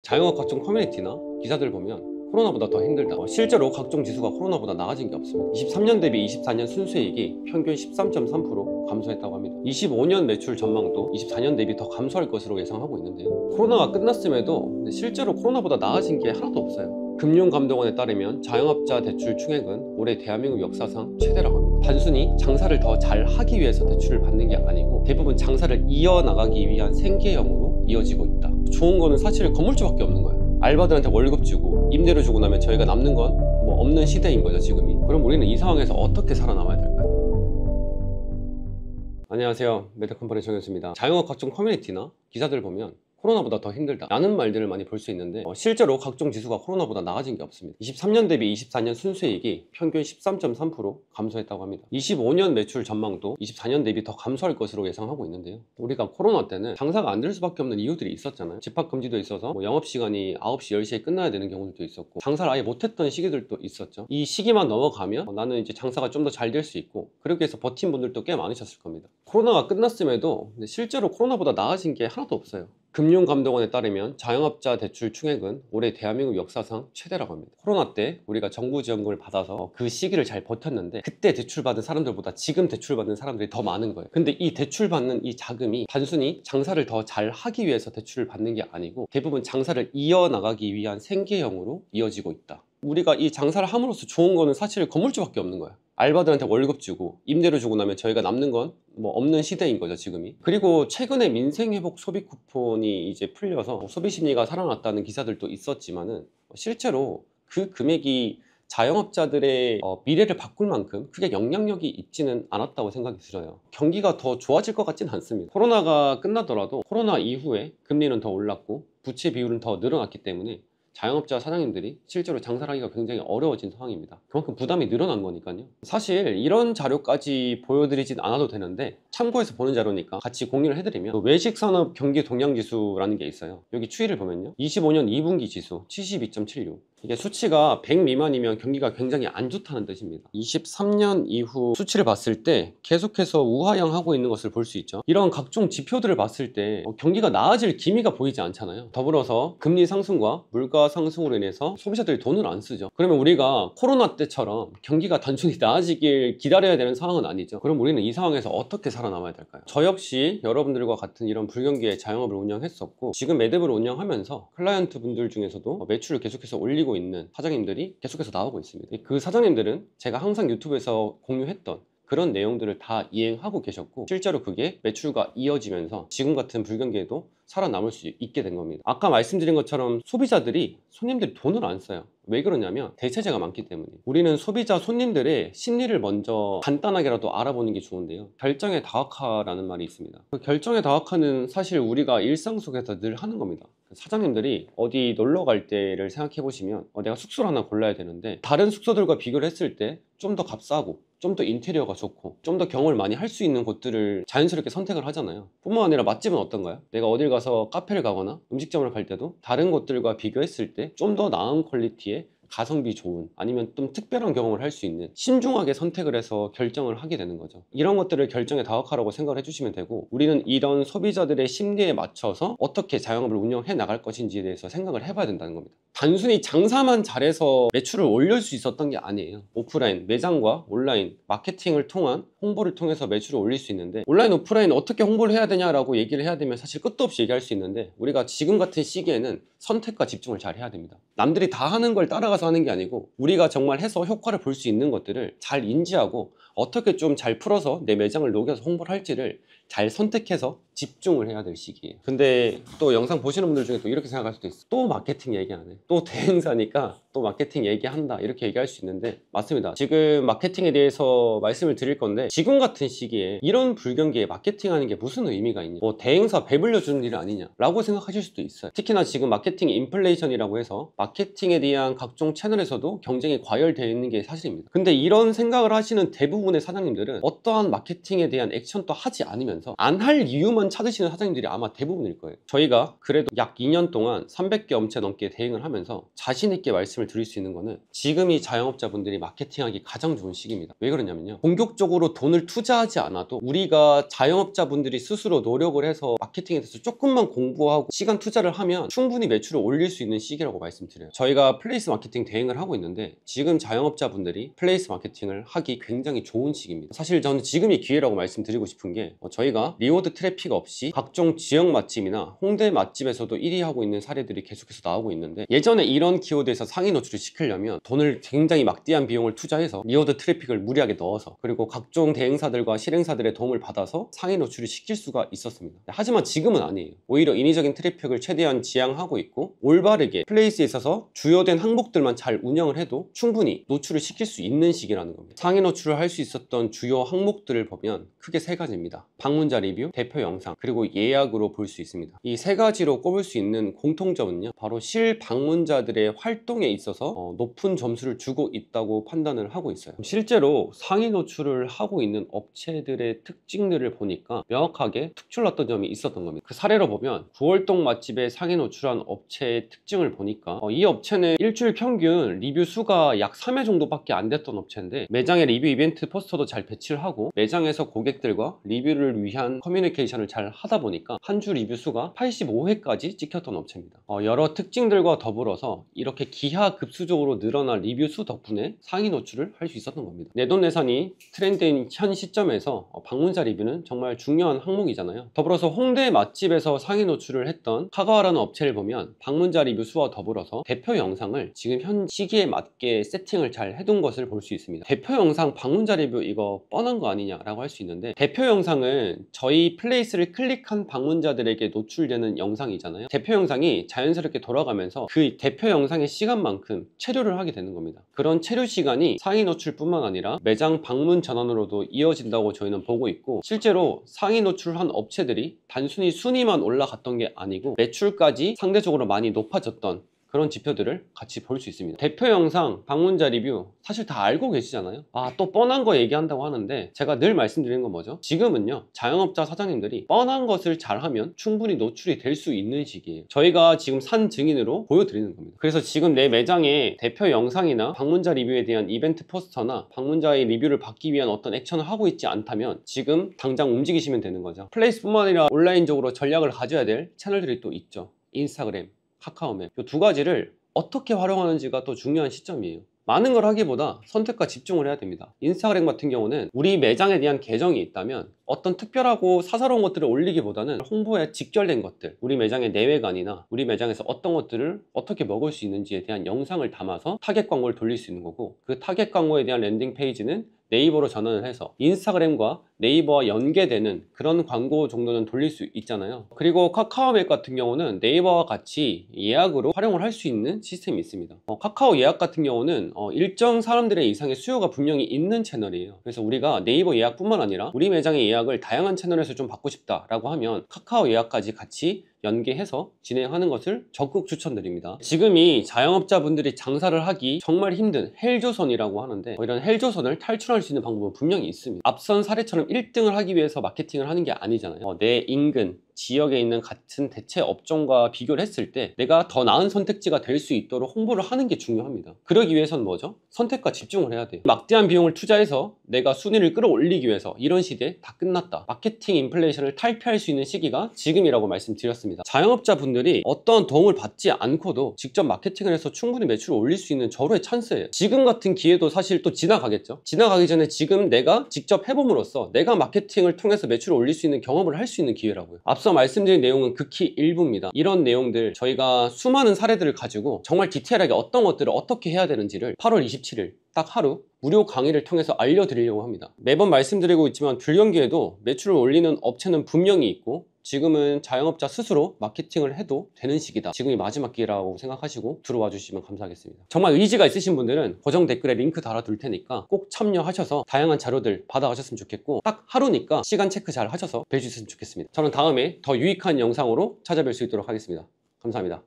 자영업 각종 커뮤니티나 기사들 보면 코로나보다 더 힘들다. 실제로 각종 지수가 코로나보다 나아진 게 없습니다. 23년 대비 24년 순수이익이 평균 13.3% 감소했다고 합니다. 25년 매출 전망도 24년 대비 더 감소할 것으로 예상하고 있는데요. 코로나가 끝났음에도 실제로 코로나보다 나아진 게 하나도 없어요. 금융감독원에 따르면 자영업자 대출 총액은 올해 대한민국 역사상 최대라고 합니다. 단순히 장사를 더 잘 하기 위해서 대출을 받는 게 아니고 대부분 장사를 이어나가기 위한 생계형으로 이어지고 있다. 좋은 거는 사실 건물주밖에 없는 거예요. 알바들한테 월급 주고 임대료 주고 나면 저희가 남는 건 뭐 없는 시대인 거죠, 지금이. 그럼 우리는 이 상황에서 어떻게 살아남아야 될까요? 안녕하세요, 메타컴퍼니 정현수입니다. 자영업 각종 커뮤니티나 기사들 보면 코로나보다 더 힘들다 라는 말들을 많이 볼 수 있는데 실제로 각종 지수가 코로나보다 나아진 게 없습니다. 23년 대비 24년 순수이익이 평균 13.3% 감소했다고 합니다. 25년 매출 전망도 24년 대비 더 감소할 것으로 예상하고 있는데요. 우리가 코로나 때는 장사가 안 될 수밖에 없는 이유들이 있었잖아요. 집합금지도 있어서 영업시간이 9시, 10시에 끝나야 되는 경우들도 있었고 장사를 아예 못했던 시기들도 있었죠. 이 시기만 넘어가면 나는 이제 장사가 좀 더 잘 될 수 있고 그렇게 해서 버틴 분들도 꽤 많으셨을 겁니다. 코로나가 끝났음에도 실제로 코로나보다 나아진 게 하나도 없어요. 금융감독원에 따르면 자영업자 대출 총액은 올해 대한민국 역사상 최대라고 합니다. 코로나 때 우리가 정부 지원금을 받아서 그 시기를 잘 버텼는데 그때 대출받은 사람들보다 지금 대출받는 사람들이 더 많은 거예요. 근데 이 대출받는 이 자금이 단순히 장사를 더 잘 하기 위해서 대출을 받는 게 아니고 대부분 장사를 이어나가기 위한 생계형으로 이어지고 있다. 우리가 이 장사를 함으로써 좋은 거는 사실 건물주밖에 없는 거야. 알바들한테 월급 주고 임대료 주고 나면 저희가 남는 건 뭐 없는 시대인 거죠, 지금이. 그리고 최근에 민생회복 소비 쿠폰이 이제 풀려서 소비 심리가 살아났다는 기사들도 있었지만은 실제로 그 금액이 자영업자들의 미래를 바꿀 만큼 크게 영향력이 있지는 않았다고 생각이 들어요. 경기가 더 좋아질 것 같지는 않습니다. 코로나가 끝나더라도 코로나 이후에 금리는 더 올랐고 부채 비율은 더 늘어났기 때문에 자영업자 사장님들이 실제로 장사를 하기가 굉장히 어려워진 상황입니다. 그만큼 부담이 늘어난 거니까요. 사실 이런 자료까지 보여드리진 않아도 되는데 참고해서 보는 자료니까 같이 공유를 해드리면 외식산업 경기 동향지수라는 게 있어요. 여기 추이를 보면요, 25년 2분기 지수 72.76, 이게 수치가 100 미만이면 경기가 굉장히 안 좋다는 뜻입니다. 23년 이후 수치를 봤을 때 계속해서 우하향하고 있는 것을 볼 수 있죠. 이런 각종 지표들을 봤을 때 경기가 나아질 기미가 보이지 않잖아요. 더불어서 금리 상승과 물가 상승으로 인해서 소비자들이 돈을 안 쓰죠. 그러면 우리가 코로나 때처럼 경기가 단순히 나아지길 기다려야 되는 상황은 아니죠. 그럼 우리는 이 상황에서 어떻게 살아남아야 될까요? 저 역시 여러분들과 같은 이런 불경기에 자영업을 운영했었고 지금 매듭을 운영하면서 클라이언트 분들 중에서도 매출을 계속해서 올리고 있는 사장님들이 계속해서 나오고 있습니다. 그 사장님들은 제가 항상 유튜브에서 공유했던 그런 내용들을 다 이행하고 계셨고 실제로 그게 매출과 이어지면서 지금 같은 불경기에도 살아남을 수 있게 된 겁니다. 아까 말씀드린 것처럼 손님들이 돈을 안 써요. 왜 그러냐면 대체재가 많기 때문에. 우리는 소비자 손님들의 심리를 먼저 간단하게라도 알아보는 게 좋은데요, 결정의 다각화라는 말이 있습니다. 그 결정의 다각화는 사실 우리가 일상 속에서 늘 하는 겁니다. 사장님들이 어디 놀러 갈 때를 생각해 보시면 내가 숙소를 하나 골라야 되는데 다른 숙소들과 비교를 했을 때 좀 더 값싸고 좀 더 인테리어가 좋고 좀 더 경험을 많이 할 수 있는 곳들을 자연스럽게 선택을 하잖아요. 뿐만 아니라 맛집은 어떤가요? 내가 어딜 가서 카페를 가거나 음식점을 갈 때도 다른 곳들과 비교했을 때 좀 더 나은 퀄리티의 가성비 좋은 아니면 좀 특별한 경험을 할 수 있는 신중하게 선택을 해서 결정을 하게 되는 거죠. 이런 것들을 결정의 다각화라고 생각을 해주시면 되고 우리는 이런 소비자들의 심리에 맞춰서 어떻게 자영업을 운영해 나갈 것인지에 대해서 생각을 해봐야 된다는 겁니다. 단순히 장사만 잘해서 매출을 올릴 수 있었던 게 아니에요. 오프라인, 매장과 온라인, 마케팅을 통한 홍보를 통해서 매출을 올릴 수 있는데 온라인, 오프라인 어떻게 홍보를 해야 되냐라고 얘기를 해야 되면 사실 끝도 없이 얘기할 수 있는데 우리가 지금 같은 시기에는 선택과 집중을 잘 해야 됩니다. 남들이 다 하는 걸 따라가서 하는 게 아니고 우리가 정말 해서 효과를 볼 수 있는 것들을 잘 인지하고 어떻게 좀 잘 풀어서 내 매장을 녹여서 홍보를 할지를 잘 선택해서 집중을 해야 될 시기예요. 근데 또 영상 보시는 분들 중에 또 이렇게 생각할 수도 있어. 또 마케팅 얘기하네. 또 대행사니까 또 마케팅 얘기한다. 이렇게 얘기할 수 있는데 맞습니다. 지금 마케팅에 대해서 말씀을 드릴 건데 지금 같은 시기에 이런 불경기에 마케팅하는 게 무슨 의미가 있냐, 대행사 배불려 주는 일 아니냐 라고 생각하실 수도 있어요. 특히나 지금 마케팅 인플레이션이라고 해서 마케팅에 대한 각종 채널에서도 경쟁이 과열되어 있는 게 사실입니다. 근데 이런 생각을 하시는 대부분의 사장님들은 어떠한 마케팅에 대한 액션도 하지 않으면서 하시면서 안 할 이유만 찾으시는 사장님들이 아마 대부분일 거예요. 저희가 그래도 약 2년 동안 300개 업체 넘게 대행을 하면서 자신 있게 말씀을 드릴 수 있는 거는 지금이 자영업자분들이 마케팅하기 가장 좋은 시기입니다. 왜 그러냐면요, 본격적으로 돈을 투자하지 않아도 우리가 자영업자분들이 스스로 노력을 해서 마케팅에 대해서 조금만 공부하고 시간 투자를 하면 충분히 매출을 올릴 수 있는 시기라고 말씀드려요. 저희가 플레이스 마케팅 대행을 하고 있는데 지금 자영업자분들이 플레이스 마케팅을 하기 굉장히 좋은 시기입니다. 사실 저는 지금이 기회라고 말씀드리고 싶은 게 저희가 리워드 트래픽 없이 각종 지역 맛집이나 홍대 맛집에서도 1위 하고 있는 사례들이 계속해서 나오고 있는데, 예전에 이런 키워드에서 상위 노출을 시키려면 돈을 굉장히 막대한 비용을 투자해서 리워드 트래픽을 무리하게 넣어서 그리고 각종 대행사들과 실행사들의 도움을 받아서 상위 노출을 시킬 수가 있었습니다. 하지만 지금은 아니에요. 오히려 인위적인 트래픽을 최대한 지양하고 있고 올바르게 플레이스에 있어서 주요된 항목들만 잘 운영을 해도 충분히 노출을 시킬 수 있는 시기라는 겁니다. 상위 노출을 할 수 있었던 주요 항목들을 보면 크게 세 가지입니다. 방문자 리뷰, 대표 영상, 그리고 예약으로 볼 수 있습니다. 이 세 가지로 꼽을 수 있는 공통점은요, 바로 실방문자들의 활동에 있어서 높은 점수를 주고 있다고 판단을 하고 있어요. 실제로 상위 노출을 하고 있는 업체들의 특징들을 보니까 명확하게 특출났던 점이 있었던 겁니다. 그 사례로 보면 구월동 맛집에 상위 노출한 업체의 특징을 보니까 이 업체는 일주일 평균 리뷰 수가 약 3회 정도밖에 안 됐던 업체인데 매장에 리뷰 이벤트 포스터도 잘 배치를 하고 매장에서 고객들과 리뷰를 위한 커뮤니케이션을 잘 하다 보니까 한 주 리뷰 수가 85회까지 찍혔던 업체입니다. 여러 특징들과 더불어서 이렇게 기하급수적으로 늘어난 리뷰 수 덕분에 상위 노출을 할 수 있었던 겁니다. 내돈내산이 트렌드인 현 시점에서 방문자 리뷰는 정말 중요한 항목이잖아요. 더불어서 홍대 맛집에서 상위 노출을 했던 카가와라는 업체를 보면 방문자 리뷰 수와 더불어서 대표 영상을 지금 현 시기에 맞게 세팅을 잘 해둔 것을 볼 수 있습니다. 대표 영상 방문자 리뷰 이거 뻔한 거 아니냐라고 할 수 있는데, 대표 영상은 저희 플레이스를 클릭한 방문자들에게 노출되는 영상이잖아요. 대표 영상이 자연스럽게 돌아가면서 그 대표 영상의 시간만큼 체류를 하게 되는 겁니다. 그런 체류 시간이 상위 노출뿐만 아니라 매장 방문 전환으로도 이어진다고 저희는 보고 있고, 실제로 상위 노출한 업체들이 단순히 순위만 올라갔던 게 아니고 매출까지 상대적으로 많이 높아졌던 그런 지표들을 같이 볼 수 있습니다. 대표 영상, 방문자 리뷰 사실 다 알고 계시잖아요. 또 뻔한 거 얘기한다고 하는데 제가 늘 말씀드리는 건 뭐죠? 지금은요, 자영업자 사장님들이 뻔한 것을 잘하면 충분히 노출이 될 수 있는 시기예요. 저희가 지금 산 증인으로 보여드리는 겁니다. 그래서 지금 내 매장에 대표 영상이나 방문자 리뷰에 대한 이벤트 포스터나 방문자의 리뷰를 받기 위한 어떤 액션을 하고 있지 않다면 지금 당장 움직이시면 되는 거죠. 플레이스뿐만 아니라 온라인적으로 전략을 가져야 될 채널들이 또 있죠. 인스타그램, 카카오맵, 이 두 가지를 어떻게 활용하는지가 또 중요한 시점이에요. 많은 걸 하기보다 선택과 집중을 해야 됩니다. 인스타그램 같은 경우는 우리 매장에 대한 계정이 있다면 어떤 특별하고 사사로운 것들을 올리기보다는 홍보에 직결된 것들, 우리 매장의 내외관이나 우리 매장에서 어떤 것들을 어떻게 먹을 수 있는지에 대한 영상을 담아서 타겟 광고를 돌릴 수 있는 거고, 그 타겟 광고에 대한 랜딩 페이지는 네이버로 전환을 해서 인스타그램과 네이버와 연계되는 그런 광고 정도는 돌릴 수 있잖아요. 그리고 카카오맵 같은 경우는 네이버와 같이 예약으로 활용을 할 수 있는 시스템이 있습니다. 카카오 예약 같은 경우는 일정 사람들의 이상의 수요가 분명히 있는 채널이에요. 그래서 우리가 네이버 예약뿐만 아니라 우리 매장의 예약을 다양한 채널에서 좀 받고 싶다라고 하면 카카오 예약까지 같이 연계해서 진행하는 것을 적극 추천드립니다. 지금이 자영업자분들이 장사를 하기 정말 힘든 헬조선이라고 하는데 이런 헬조선을 탈출할 수 있는 방법은 분명히 있습니다. 앞선 사례처럼 1등을 하기 위해서 마케팅을 하는 게 아니잖아요. 내 인근 지역에 있는 같은 대체 업종과 비교를 했을 때 내가 더 나은 선택지가 될 수 있도록 홍보를 하는 게 중요합니다. 그러기 위해서는 뭐죠? 선택과 집중을 해야 돼요. 막대한 비용을 투자해서 내가 순위를 끌어올리기 위해서 이런 시대 다 끝났다. 마케팅 인플레이션을 탈피할 수 있는 시기가 지금이라고 말씀드렸습니다. 자영업자분들이 어떤 도움을 받지 않고도 직접 마케팅을 해서 충분히 매출을 올릴 수 있는 절호의 찬스예요. 지금 같은 기회도 사실 또 지나가겠죠. 지나가기 전에 지금 내가 직접 해봄으로써 내가 마케팅을 통해서 매출을 올릴 수 있는 경험을 할 수 있는 기회라고요. 앞서 말씀드린 내용은 극히 일부입니다. 이런 내용들 저희가 수많은 사례들을 가지고 정말 디테일하게 어떤 것들을 어떻게 해야 되는지를 8월 27일 딱 하루 무료 강의를 통해서 알려드리려고 합니다. 매번 말씀드리고 있지만 불경기에도 매출을 올리는 업체는 분명히 있고 지금은 자영업자 스스로 마케팅을 해도 되는 시기다. 지금이 마지막 기회라고 생각하시고 들어와 주시면 감사하겠습니다. 정말 의지가 있으신 분들은 고정 댓글에 링크 달아둘 테니까 꼭 참여하셔서 다양한 자료들 받아가셨으면 좋겠고, 딱 하루니까 시간 체크 잘 하셔서 뵐 수 있으면 좋겠습니다. 저는 다음에 더 유익한 영상으로 찾아뵐 수 있도록 하겠습니다. 감사합니다.